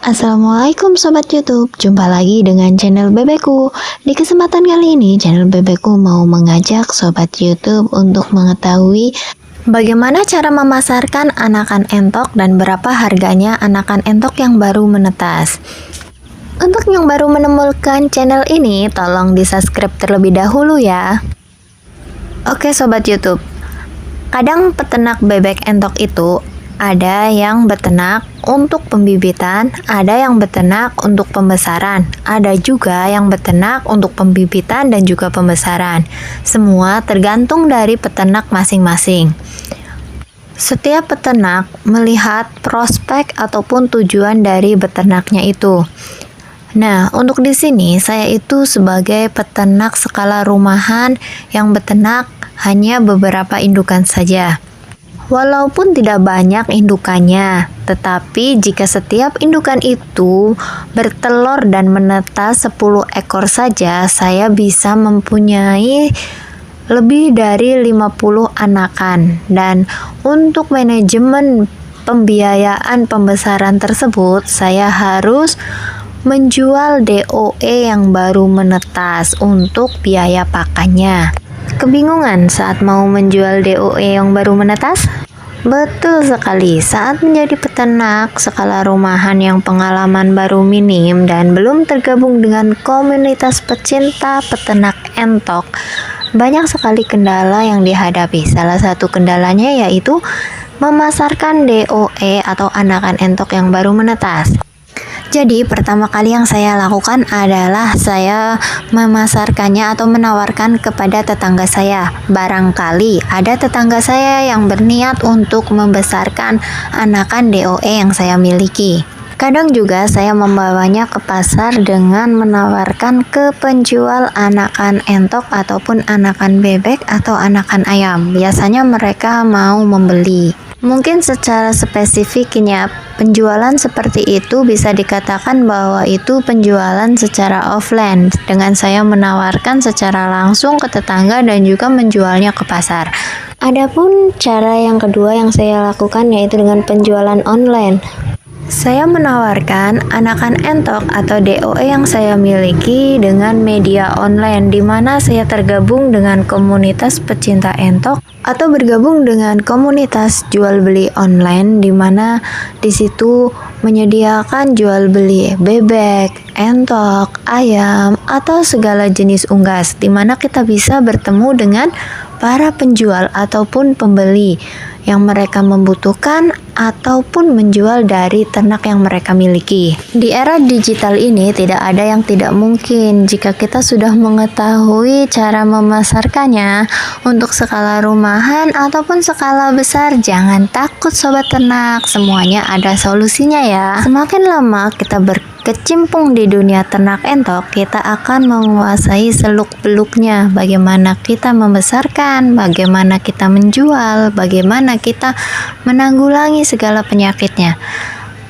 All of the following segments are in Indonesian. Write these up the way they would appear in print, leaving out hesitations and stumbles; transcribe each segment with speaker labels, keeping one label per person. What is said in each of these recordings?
Speaker 1: Assalamualaikum Sobat YouTube, jumpa lagi dengan channel Bebekku. Di kesempatan kali ini, channel Bebekku mau mengajak Sobat YouTube untuk mengetahui bagaimana cara memasarkan anakan entok dan berapa harganya anakan entok yang baru menetas. Untuk yang baru menemukan channel ini, tolong di-subscribe terlebih dahulu ya. Oke Sobat YouTube, kadang peternak bebek entok itu ada yang beternak untuk pembibitan, ada yang beternak untuk pembesaran, ada juga yang beternak untuk pembibitan dan juga pembesaran. Semua tergantung dari peternak masing-masing. Setiap peternak melihat prospek ataupun tujuan dari beternaknya itu. Nah, untuk di sini saya itu sebagai peternak skala rumahan yang beternak hanya beberapa indukan saja. Walaupun tidak banyak indukannya, tetapi jika setiap indukan itu bertelur dan menetas 10 ekor saja, saya bisa mempunyai lebih dari 50 anakan. Dan untuk manajemen pembiayaan pembesaran tersebut, saya harus menjual DOE yang baru menetas untuk biaya pakannya. Kebingungan saat mau menjual DOE yang baru menetas? Betul sekali, saat menjadi peternak skala rumahan yang pengalaman baru minim dan belum tergabung dengan komunitas pecinta peternak entok, banyak sekali kendala yang dihadapi. Salah satu kendalanya yaitu memasarkan DOE atau anakan entok yang baru menetas. Jadi pertama kali yang saya lakukan adalah saya memasarkannya atau menawarkan kepada tetangga saya. Barangkali ada tetangga saya yang berniat untuk membesarkan anakan DOE yang saya miliki. Kadang juga saya membawanya ke pasar dengan menawarkan ke penjual anakan entok ataupun anakan bebek atau anakan ayam. Biasanya mereka mau membeli. Mungkin secara spesifiknya penjualan seperti itu bisa dikatakan bahwa itu penjualan secara offline dengan saya menawarkan secara langsung ke tetangga dan juga menjualnya ke pasar. Adapun cara yang kedua yang saya lakukan yaitu dengan penjualan online. Saya menawarkan anakan entok atau DOE yang saya miliki dengan media online di mana saya tergabung dengan komunitas pecinta entok atau bergabung dengan komunitas jual beli online di mana di situ menyediakan jual beli bebek, entok, ayam atau segala jenis unggas di mana kita bisa bertemu dengan para penjual ataupun pembeli yang mereka membutuhkan ataupun menjual dari ternak yang mereka miliki. Di era digital ini tidak ada yang tidak mungkin jika kita sudah mengetahui cara memasarkannya untuk skala rumahan ataupun skala besar. Jangan takut sobat ternak, semuanya ada solusinya ya. Semakin lama kita berkecimpung di dunia ternak entok, kita akan menguasai seluk-beluknya. Bagaimana kita membesarkan, bagaimana kita menjual, bagaimana kita menanggulangi segala penyakitnya.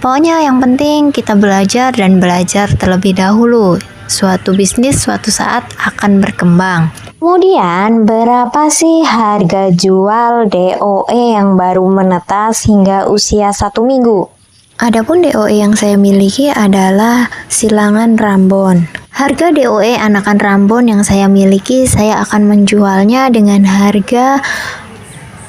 Speaker 1: Pokoknya yang penting kita belajar dan belajar terlebih dahulu. Suatu bisnis suatu saat akan berkembang. Kemudian, berapa sih harga jual DOE yang baru menetas hingga usia 1 minggu? Adapun DOE yang saya miliki adalah silangan Rambon. Harga DOE anakan Rambon yang saya miliki, saya akan menjualnya dengan harga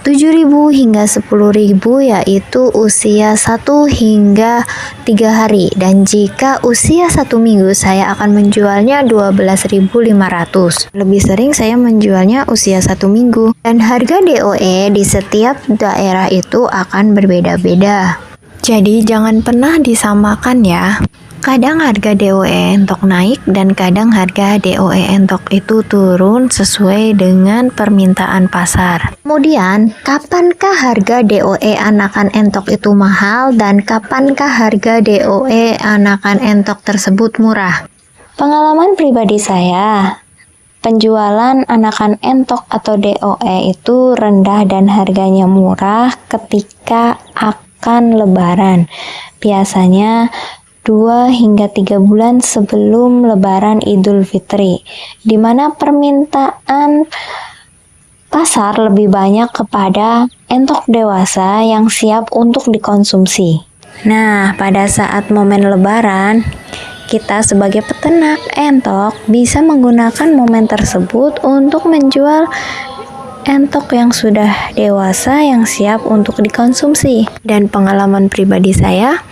Speaker 1: 7.000 hingga 10.000 yaitu usia 1 hingga 3 hari, dan jika usia 1 minggu saya akan menjualnya 12.500. Lebih sering saya menjualnya usia 1 minggu, dan harga DOE di setiap daerah itu akan berbeda-beda. Jadi jangan pernah disamakan ya. Kadang harga DOE entok naik dan kadang harga DOE entok itu turun sesuai dengan permintaan pasar. Kemudian, kapankah harga DOE anakan entok itu mahal dan kapankah harga DOE anakan entok tersebut murah? Pengalaman pribadi saya, penjualan anakan entok atau DOE itu rendah dan harganya murah ketika akan lebaran. Biasanya 2 hingga 3 bulan sebelum Lebaran Idul Fitri, di mana permintaan pasar lebih banyak kepada entok dewasa yang siap untuk dikonsumsi. Nah, pada saat momen lebaran, kita sebagai peternak entok bisa menggunakan momen tersebut untuk menjual entok yang sudah dewasa yang siap untuk dikonsumsi. Dan pengalaman pribadi saya,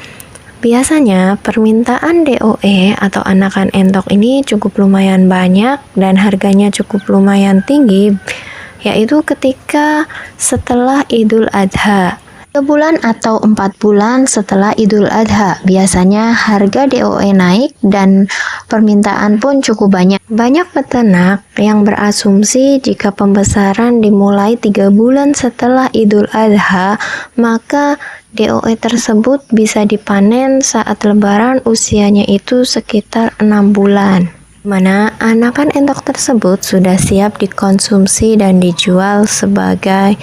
Speaker 1: biasanya permintaan DOE atau anakan entok ini cukup lumayan banyak dan harganya cukup lumayan tinggi, yaitu ketika setelah Idul Adha. 3 bulan atau 4 bulan setelah Idul Adha, biasanya harga DOE naik dan permintaan pun cukup banyak. Banyak peternak yang berasumsi jika pembesaran dimulai 3 bulan setelah Idul Adha, maka DOE tersebut bisa dipanen saat lebaran usianya itu sekitar 6 bulan. Mana anakan entok tersebut sudah siap dikonsumsi dan dijual sebagai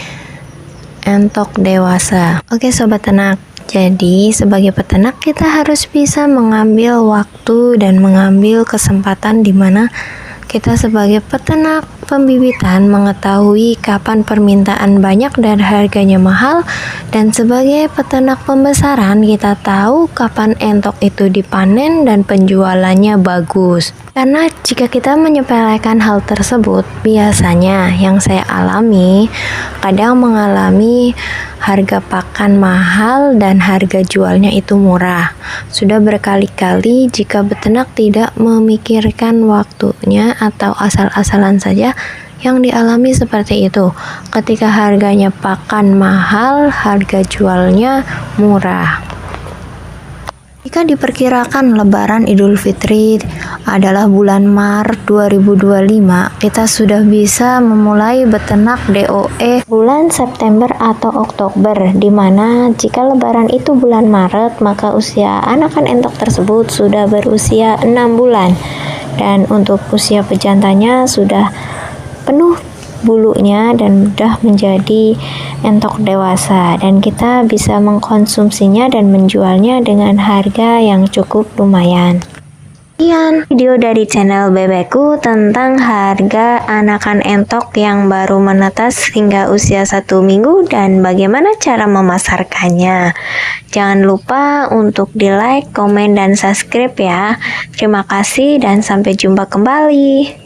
Speaker 1: entok dewasa. Oke sobat ternak, jadi sebagai peternak kita harus bisa mengambil waktu dan mengambil kesempatan di mana kita sebagai peternak pembibitan mengetahui kapan permintaan banyak dan harganya mahal, dan sebagai peternak pembesaran kita tahu kapan entok itu dipanen dan penjualannya bagus. Karena jika kita menyepelekan hal tersebut, biasanya yang saya alami kadang mengalami harga pakan mahal dan harga jualnya itu murah. Sudah berkali-kali jika peternak tidak memikirkan waktunya atau asal-asalan saja yang dialami seperti itu. Ketika harganya pakan mahal, harga jualnya murah. Jika diperkirakan Lebaran Idul Fitri adalah bulan Maret 2025, kita sudah bisa memulai beternak DOE bulan September atau Oktober, di mana jika Lebaran itu bulan Maret, maka usia anakan entok tersebut sudah berusia 6 bulan. Dan untuk usia pejantannya sudah penuh bulunya dan sudah menjadi entok dewasa, dan kita bisa mengkonsumsinya dan menjualnya dengan harga yang cukup lumayan. Sekian video dari channel Bebekku tentang harga anakan entok yang baru menetas hingga usia 1 minggu dan bagaimana cara memasarkannya. Jangan lupa untuk di like, komen, dan subscribe ya. Terima kasih dan sampai jumpa kembali.